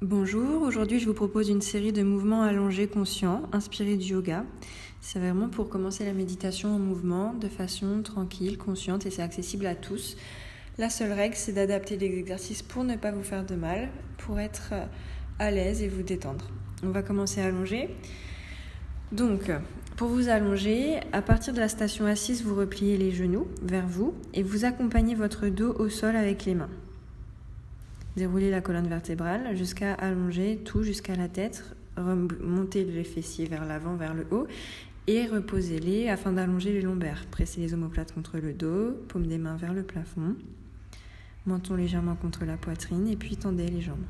Bonjour, aujourd'hui je vous propose une série de mouvements allongés conscients, inspirés du yoga. C'est vraiment pour commencer la méditation en mouvement de façon tranquille, consciente et c'est accessible à tous. La seule règle, c'est d'adapter les exercices pour ne pas vous faire de mal, pour être à l'aise et vous détendre. On va commencer à allonger. Donc, pour vous allonger, à partir de la station assise, vous repliez les genoux vers vous et vous accompagnez votre dos au sol avec les mains. Déroulez la colonne vertébrale jusqu'à allonger tout jusqu'à la tête, remontez les fessiers vers l'avant, vers le haut et reposez-les afin d'allonger les lombaires. Pressez les omoplates contre le dos, paume des mains vers le plafond, menton légèrement contre la poitrine et puis tendez les jambes.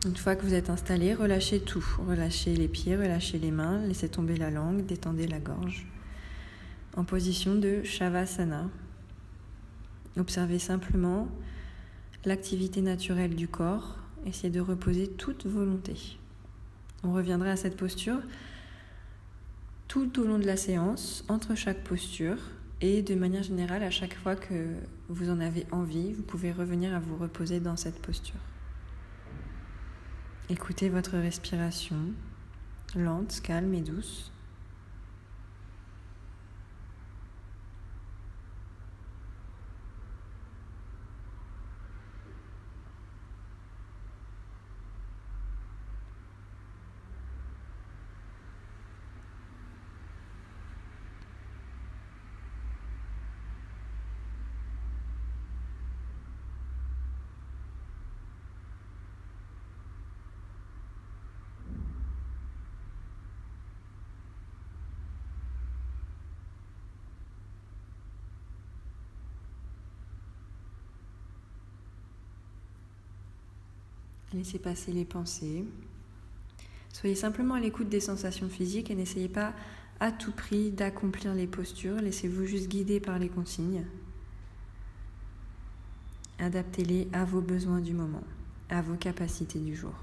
Une fois que vous êtes installé, relâchez tout. Relâchez les pieds, relâchez les mains, laissez tomber la langue, détendez la gorge. En position de Shavasana. Observez simplement l'activité naturelle du corps. Essayez de reposer toute volonté. On reviendra à cette posture tout au long de la séance, entre chaque posture. Et de manière générale, à chaque fois que vous en avez envie, vous pouvez revenir à vous reposer dans cette posture. Écoutez votre respiration, lente, calme et douce. Laissez passer les pensées. Soyez simplement à l'écoute des sensations physiques et n'essayez pas à tout prix d'accomplir les postures. Laissez-vous juste guider par les consignes. Adaptez-les à vos besoins du moment, à vos capacités du jour.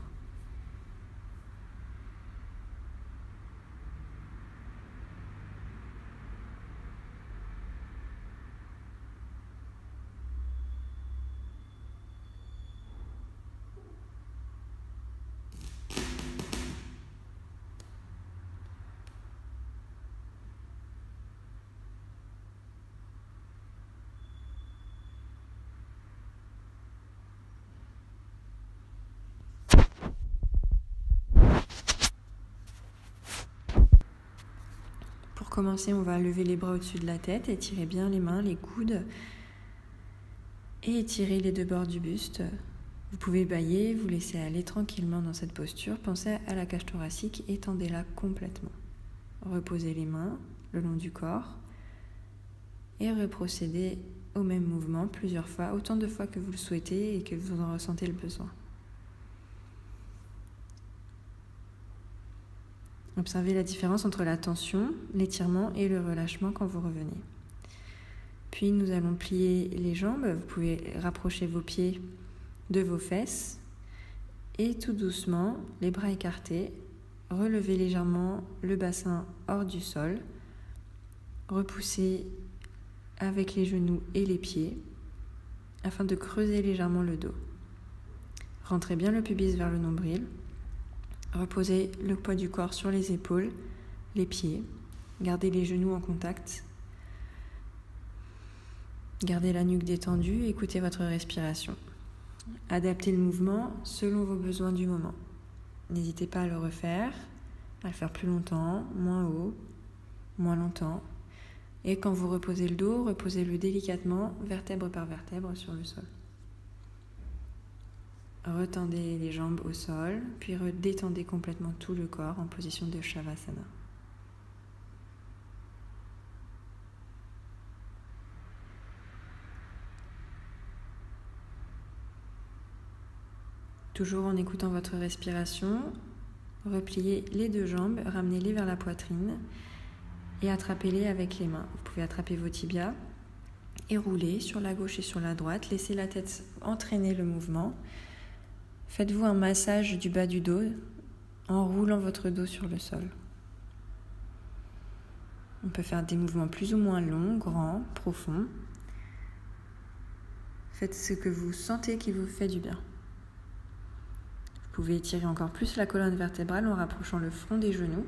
Pour commencer, on va lever les bras au-dessus de la tête, étirez bien les mains, les coudes et étirez les deux bords du buste. Vous pouvez bâiller, vous laisser aller tranquillement dans cette posture. Pensez à la cage thoracique, étendez-la complètement. Reposez les mains le long du corps et reprocédez au même mouvement plusieurs fois, autant de fois que vous le souhaitez et que vous en ressentez le besoin. Observez la différence entre la tension, l'étirement et le relâchement quand vous revenez. Puis nous allons plier les jambes. Vous pouvez rapprocher vos pieds de vos fesses et tout doucement, les bras écartés, relevez légèrement le bassin hors du sol, repoussez avec les genoux et les pieds afin de creuser légèrement le dos. Rentrez bien le pubis vers le nombril. Reposez le poids du corps sur les épaules, les pieds. Gardez les genoux en contact. Gardez la nuque détendue. Écoutez votre respiration. Adaptez le mouvement selon vos besoins du moment. N'hésitez pas à le refaire, à le faire plus longtemps, moins haut, moins longtemps. Et quand vous reposez le dos, reposez-le délicatement, vertèbre par vertèbre sur le sol. Retendez les jambes au sol, puis détendez complètement tout le corps en position de Shavasana. Toujours en écoutant votre respiration, repliez les deux jambes, ramenez-les vers la poitrine et attrapez-les avec les mains. Vous pouvez attraper vos tibias et rouler sur la gauche et sur la droite. Laissez la tête entraîner le mouvement. Faites-vous un massage du bas du dos en roulant votre dos sur le sol. On peut faire des mouvements plus ou moins longs, grands, profonds. Faites ce que vous sentez qui vous fait du bien. Vous pouvez étirer encore plus la colonne vertébrale en rapprochant le front des genoux.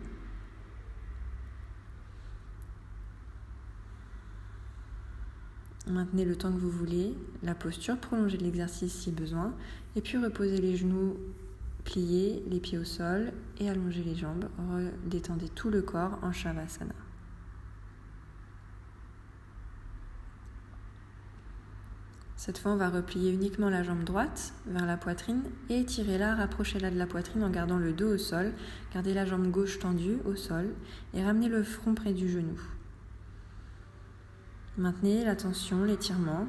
Maintenez le temps que vous voulez, la posture, prolongez l'exercice si besoin, et puis reposez les genoux pliés, les pieds au sol et allongez les jambes. Détendez tout le corps en Shavasana. Cette fois, on va replier uniquement la jambe droite vers la poitrine et étirez-la, rapprochez-la de la poitrine en gardant le dos au sol. Gardez la jambe gauche tendue au sol et ramenez le front près du genou. Maintenez la tension, l'étirement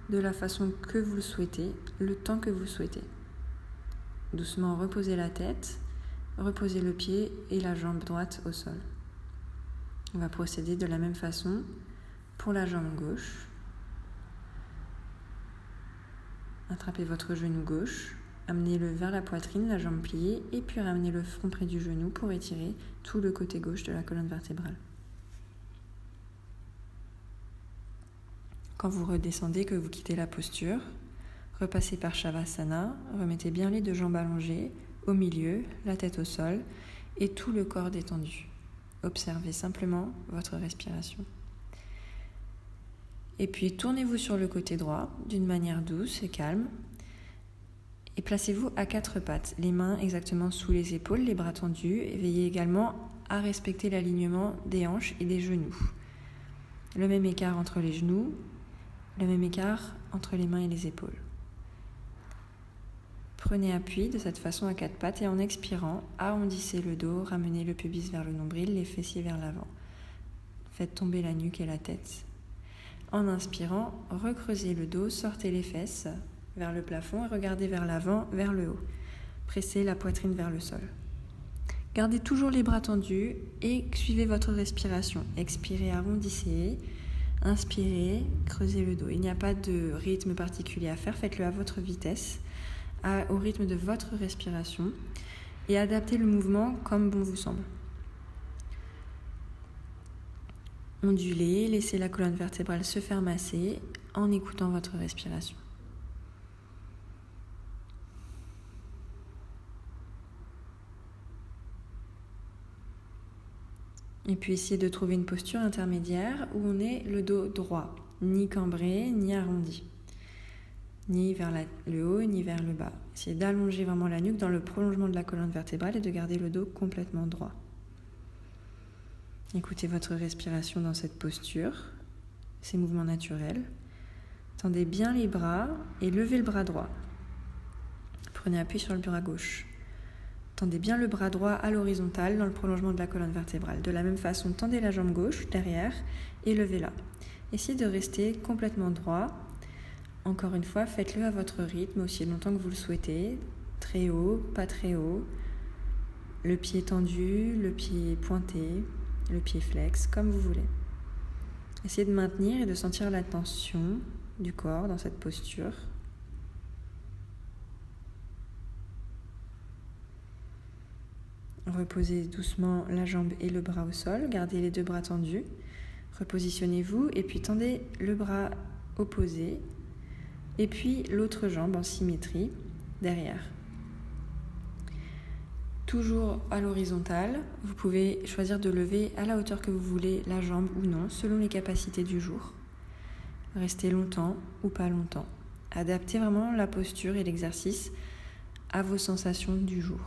de la façon que vous le souhaitez, le temps que vous le souhaitez. Doucement reposez la tête, reposez le pied et la jambe droite au sol. On va procéder de la même façon pour la jambe gauche. Attrapez votre genou gauche, amenez-le vers la poitrine, la jambe pliée, et puis ramenez le front près du genou pour étirer tout le côté gauche de la colonne vertébrale. Quand vous redescendez, que vous quittez la posture, repassez par Shavasana, remettez bien les deux jambes allongées, au milieu, la tête au sol, et tout le corps détendu. Observez simplement votre respiration. Et puis tournez-vous sur le côté droit d'une manière douce et calme. Et placez-vous à quatre pattes, les mains exactement sous les épaules, les bras tendus. Et veillez également à respecter l'alignement des hanches et des genoux. Le même écart entre les genoux, le même écart entre les mains et les épaules. Prenez appui de cette façon à quatre pattes et en expirant, arrondissez le dos, ramenez le pubis vers le nombril, les fessiers vers l'avant. Faites tomber la nuque et la tête. En inspirant, recreusez le dos, sortez les fesses vers le plafond et regardez vers l'avant, vers le haut. Pressez la poitrine vers le sol. Gardez toujours les bras tendus et suivez votre respiration. Expirez, arrondissez. Inspirez, creusez le dos. Il n'y a pas de rythme particulier à faire, faites-le à votre vitesse, au rythme de votre respiration et adaptez le mouvement comme bon vous semble. Ondulez, laissez la colonne vertébrale se faire masser en écoutant votre respiration. Et puis essayez de trouver une posture intermédiaire où on est le dos droit, ni cambré, ni arrondi, ni vers le haut, ni vers le bas. Essayez d'allonger vraiment la nuque dans le prolongement de la colonne vertébrale et de garder le dos complètement droit. Écoutez votre respiration dans cette posture, ces mouvements naturels. Tendez bien les bras et levez le bras droit. Prenez appui sur le bras gauche. Tendez bien le bras droit à l'horizontale dans le prolongement de la colonne vertébrale. De la même façon, tendez la jambe gauche derrière et levez-la. Essayez de rester complètement droit. Encore une fois, faites-le à votre rythme, aussi longtemps que vous le souhaitez. Très haut, pas très haut. Le pied tendu, le pied pointé, le pied flex, comme vous voulez. Essayez de maintenir et de sentir la tension du corps dans cette posture. Reposez doucement la jambe et le bras au sol, gardez les deux bras tendus. Repositionnez-vous et puis tendez le bras opposé et puis l'autre jambe en symétrie derrière. Toujours à l'horizontale, vous pouvez choisir de lever à la hauteur que vous voulez la jambe ou non, selon les capacités du jour. Restez longtemps ou pas longtemps. Adaptez vraiment la posture et l'exercice à vos sensations du jour.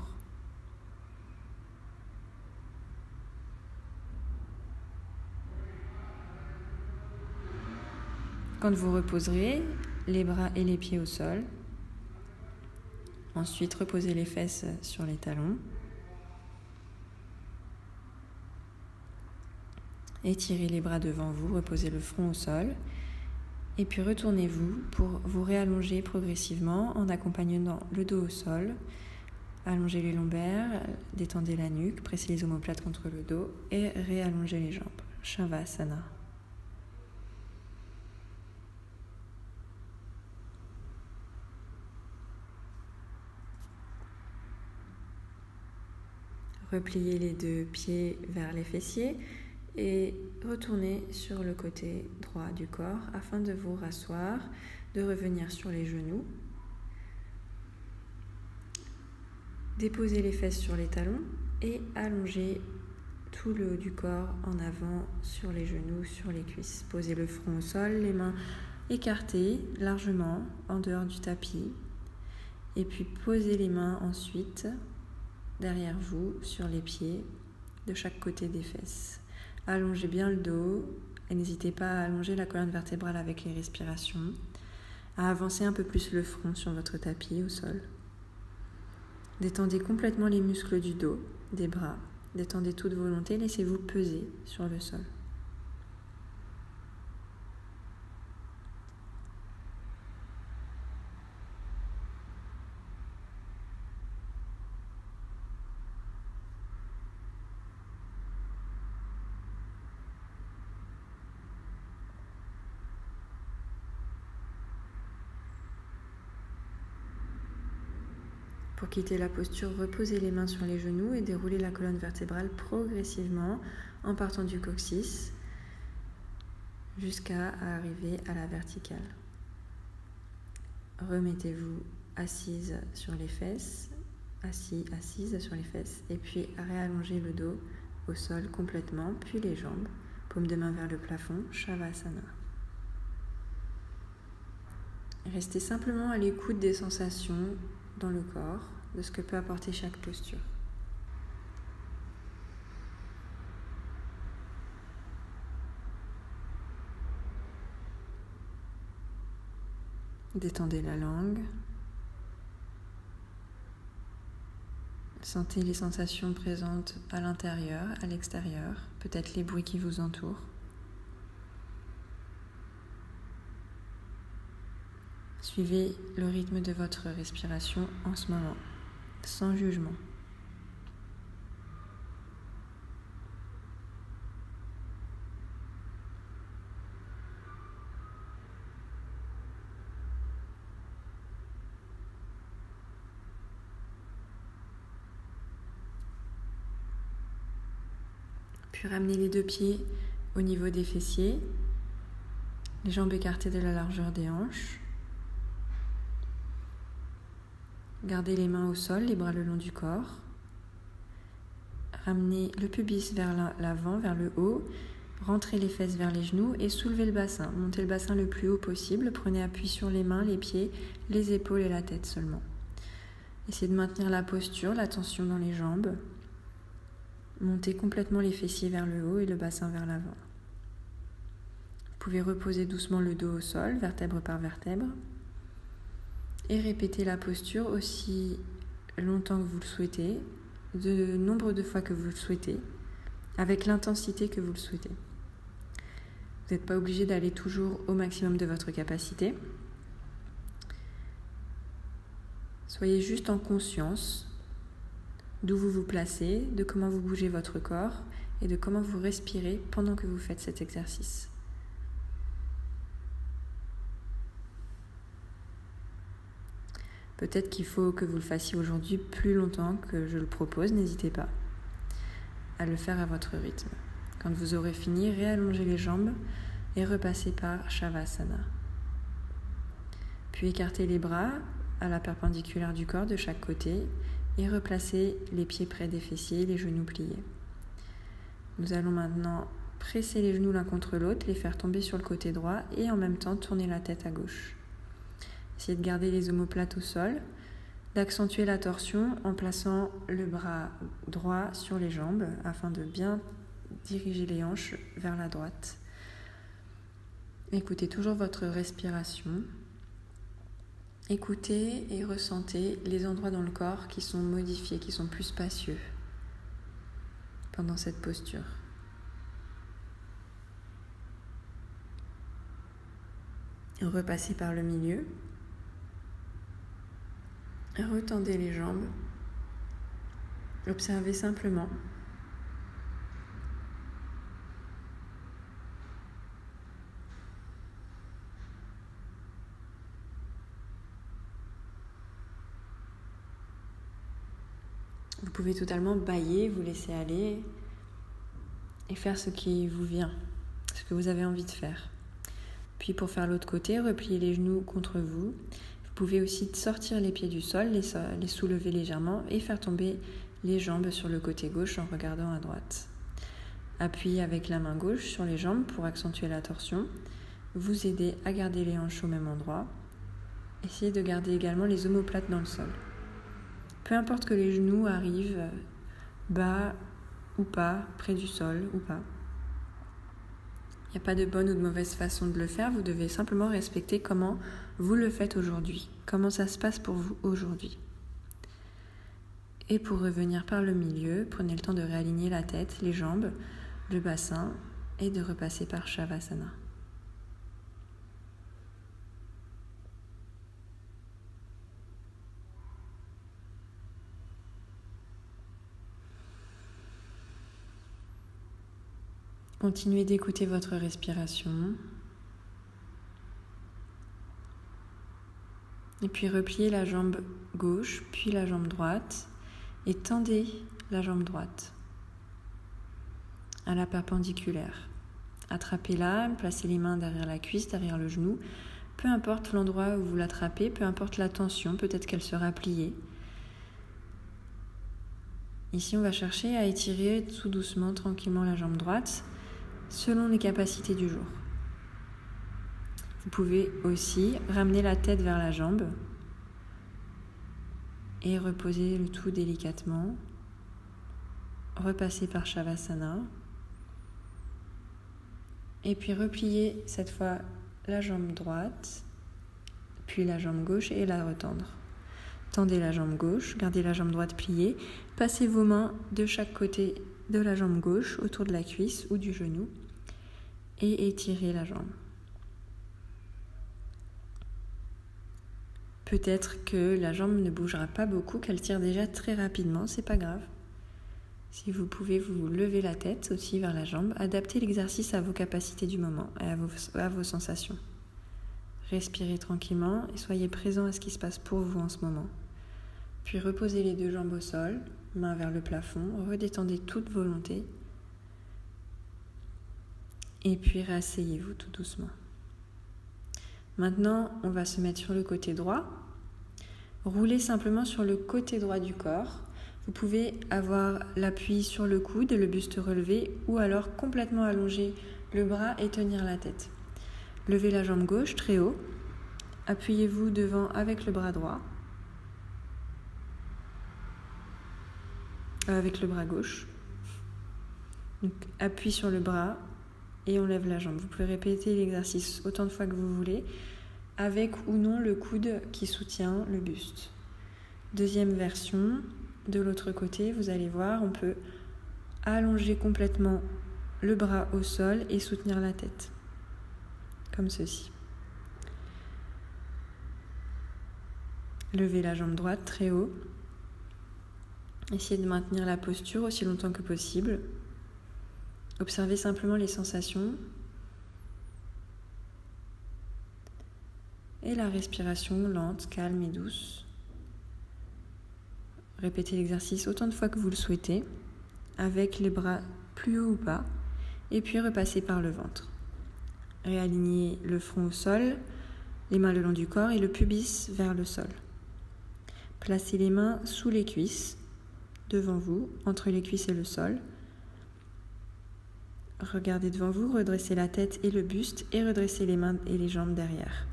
Quand vous reposerez, les bras et les pieds au sol. Ensuite, reposez les fesses sur les talons. Étirez les bras devant vous, reposez le front au sol. Et puis retournez-vous pour vous réallonger progressivement en accompagnant le dos au sol. Allongez les lombaires, détendez la nuque, pressez les omoplates contre le dos et réallongez les jambes. Shavasana. Repliez les deux pieds vers les fessiers et retournez sur le côté droit du corps afin de vous rasseoir, de revenir sur les genoux. Déposez les fesses sur les talons et allongez tout le haut du corps en avant sur les genoux, sur les cuisses. Posez le front au sol, les mains écartées largement en dehors du tapis. Et puis posez les mains ensuite derrière vous sur les pieds de chaque côté des fesses. Allongez bien le dos et n'hésitez pas à allonger la colonne vertébrale avec les respirations, à avancer un peu plus le front sur votre tapis au sol. Détendez complètement les muscles du dos, des bras. Détendez toute volonté, laissez-vous peser sur le sol. Pour quitter la posture, reposez les mains sur les genoux et déroulez la colonne vertébrale progressivement en partant du coccyx jusqu'à arriver à la verticale. Remettez-vous assise sur les fesses, assise sur les fesses, et puis réallongez le dos au sol complètement, puis les jambes, paume de main vers le plafond, Shavasana. Restez simplement à l'écoute des sensations dans le corps, de ce que peut apporter chaque posture. Détendez la langue. Sentez les sensations présentes à l'intérieur, à l'extérieur, peut-être les bruits qui vous entourent. Suivez le rythme de votre respiration en ce moment, sans jugement. Puis ramenez les deux pieds au niveau des fessiers, les jambes écartées de la largeur des hanches. Gardez les mains au sol, les bras le long du corps. Ramenez le pubis vers l'avant, vers le haut. Rentrez les fesses vers les genoux et soulevez le bassin. Montez le bassin le plus haut possible. Prenez appui sur les mains, les pieds, les épaules et la tête seulement. Essayez de maintenir la posture, la tension dans les jambes. Montez complètement les fessiers vers le haut et le bassin vers l'avant. Vous pouvez reposer doucement le dos au sol, vertèbre par vertèbre. Et répétez la posture aussi longtemps que vous le souhaitez, de nombre de fois que vous le souhaitez, avec l'intensité que vous le souhaitez. Vous n'êtes pas obligé d'aller toujours au maximum de votre capacité. Soyez juste en conscience d'où vous vous placez, de comment vous bougez votre corps et de comment vous respirez pendant que vous faites cet exercice. Peut-être qu'il faut que vous le fassiez aujourd'hui plus longtemps que je le propose, n'hésitez pas à le faire à votre rythme. Quand vous aurez fini, réallongez les jambes et repassez par Shavasana. Puis écartez les bras à la perpendiculaire du corps de chaque côté et replacez les pieds près des fessiers, les genoux pliés. Nous allons maintenant presser les genoux l'un contre l'autre, les faire tomber sur le côté droit et en même temps tourner la tête à gauche. Essayez de garder les omoplates au sol, d'accentuer la torsion en plaçant le bras droit sur les jambes afin de bien diriger les hanches vers la droite. Écoutez toujours votre respiration. Écoutez et ressentez les endroits dans le corps qui sont modifiés, qui sont plus spacieux pendant cette posture. Repassez par le milieu. Retendez les jambes. Observez simplement. Vous pouvez totalement bâiller, vous laisser aller et faire ce qui vous vient, ce que vous avez envie de faire. Puis pour faire l'autre côté, repliez les genoux contre vous. Vous pouvez aussi sortir les pieds du sol, les soulever légèrement et faire tomber les jambes sur le côté gauche en regardant à droite. Appuyez avec la main gauche sur les jambes pour accentuer la torsion. Vous aidez à garder les hanches au même endroit. Essayez de garder également les omoplates dans le sol. Peu importe que les genoux arrivent bas ou pas, près du sol ou pas. Il n'y a pas de bonne ou de mauvaise façon de le faire, vous devez simplement respecter comment vous le faites aujourd'hui, comment ça se passe pour vous aujourd'hui. Et pour revenir par le milieu, prenez le temps de réaligner la tête, les jambes, le bassin et de repasser par Shavasana. Continuez d'écouter votre respiration. Et puis repliez la jambe gauche, puis la jambe droite. Et tendez la jambe droite à la perpendiculaire. Attrapez-la, placez les mains derrière la cuisse, derrière le genou. Peu importe l'endroit où vous l'attrapez, peu importe la tension, peut-être qu'elle sera pliée. Ici, on va chercher à étirer tout doucement, tranquillement la jambe droite, selon les capacités du jour. Vous pouvez aussi ramener la tête vers la jambe et reposer le tout délicatement. Repasser par Shavasana. Et puis replier cette fois la jambe droite, puis la jambe gauche et la retendre. Tendez la jambe gauche, gardez la jambe droite pliée. Passez vos mains de chaque côté de la jambe gauche autour de la cuisse ou du genou et étirez la jambe. Peut-être que la jambe ne bougera pas beaucoup, qu'elle tire déjà très rapidement, c'est pas grave. Si vous pouvez vous lever la tête aussi vers la jambe, adaptez l'exercice à vos capacités du moment et à vos sensations. Respirez tranquillement et soyez présent à ce qui se passe pour vous en ce moment. Puis reposez les deux jambes au sol, mains vers le plafond, redétendez toute volonté. Et puis rasseyez-vous tout doucement. Maintenant, on va se mettre sur le côté droit. Roulez simplement sur le côté droit du corps. Vous pouvez avoir l'appui sur le coude, le buste relevé, ou alors complètement allonger le bras et tenir la tête. Levez la jambe gauche très haut. Appuyez-vous devant avec le bras droit. Avec le bras gauche. Donc, appui sur le bras et on lève la jambe. Vous pouvez répéter l'exercice autant de fois que vous voulez, avec ou non le coude qui soutient le buste. Deuxième version, de l'autre côté, vous allez voir, on peut allonger complètement le bras au sol et soutenir la tête, comme ceci. Levez la jambe droite très haut. Essayez de maintenir la posture aussi longtemps que possible. Observez simplement les sensations et la respiration lente, calme et douce. Répétez l'exercice autant de fois que vous le souhaitez, avec les bras plus haut ou bas, et puis repassez par le ventre. Réalignez le front au sol, les mains le long du corps et le pubis vers le sol. Placez les mains sous les cuisses, devant vous, entre les cuisses et le sol. Regardez devant vous, redressez la tête et le buste et redressez les mains et les jambes derrière.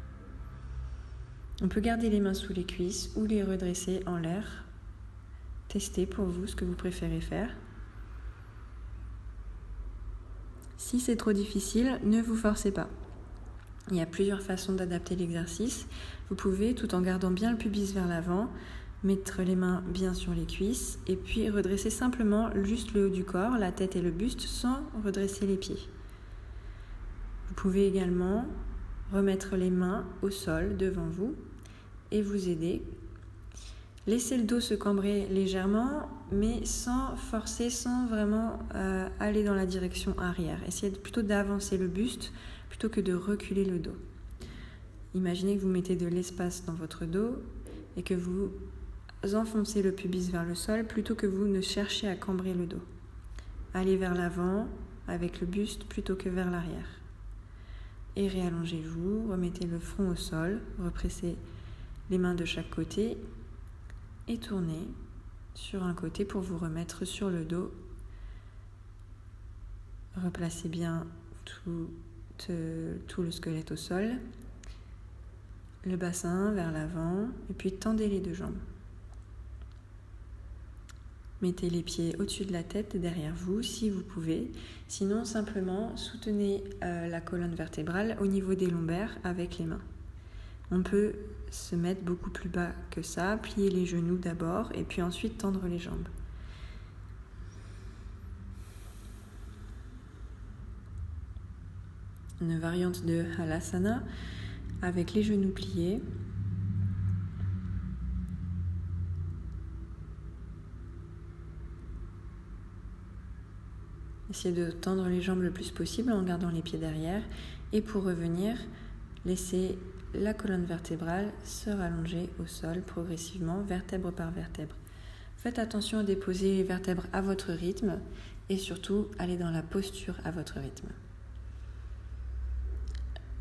On peut garder les mains sous les cuisses ou les redresser en l'air. Testez pour vous ce que vous préférez faire. Si c'est trop difficile, ne vous forcez pas. Il y a plusieurs façons d'adapter l'exercice. Vous pouvez, tout en gardant bien le pubis vers l'avant, mettre les mains bien sur les cuisses et puis redresser simplement juste le haut du corps, la tête et le buste sans redresser les pieds. Vous pouvez également remettre les mains au sol devant vous et vous aider. Laissez le dos se cambrer légèrement, mais sans forcer, sans vraiment aller dans la direction arrière. Essayez plutôt d'avancer le buste plutôt que de reculer le dos. Imaginez que vous mettez de l'espace dans votre dos et que vous enfoncez le pubis vers le sol plutôt que vous ne cherchez à cambrer le dos. Allez vers l'avant avec le buste plutôt que vers l'arrière. Et réallongez-vous, remettez le front au sol, repressez les mains de chaque côté et tournez sur un côté pour vous remettre sur le dos. Replacez bien tout le squelette au sol, le bassin vers l'avant et puis tendez les deux jambes. Mettez les pieds au-dessus de la tête, derrière vous, si vous pouvez. Sinon, simplement, soutenez la colonne vertébrale au niveau des lombaires avec les mains. On peut se mettre beaucoup plus bas que ça, plier les genoux d'abord et puis ensuite tendre les jambes. Une variante de Halasana avec les genoux pliés. Essayez de tendre les jambes le plus possible en gardant les pieds derrière. Et pour revenir, laissez la colonne vertébrale se rallonger au sol progressivement, vertèbre par vertèbre. Faites attention à déposer les vertèbres à votre rythme et surtout, allez dans la posture à votre rythme.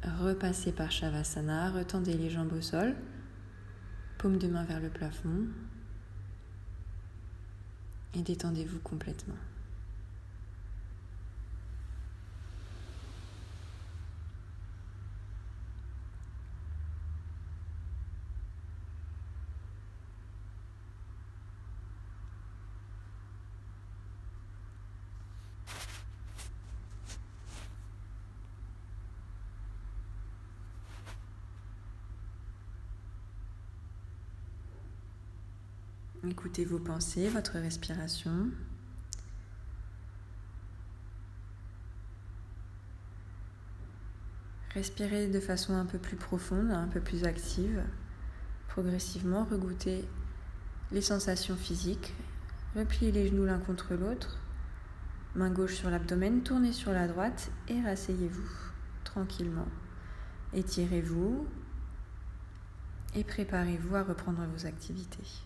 Repassez par Shavasana, retendez les jambes au sol, paume de main vers le plafond et détendez-vous complètement. Écoutez vos pensées, votre respiration. Respirez de façon un peu plus profonde, un peu plus active. Progressivement, regoutez les sensations physiques. Repliez les genoux l'un contre l'autre. Main gauche sur l'abdomen, tournez sur la droite et rasseyez-vous tranquillement. Étirez-vous et préparez-vous à reprendre vos activités.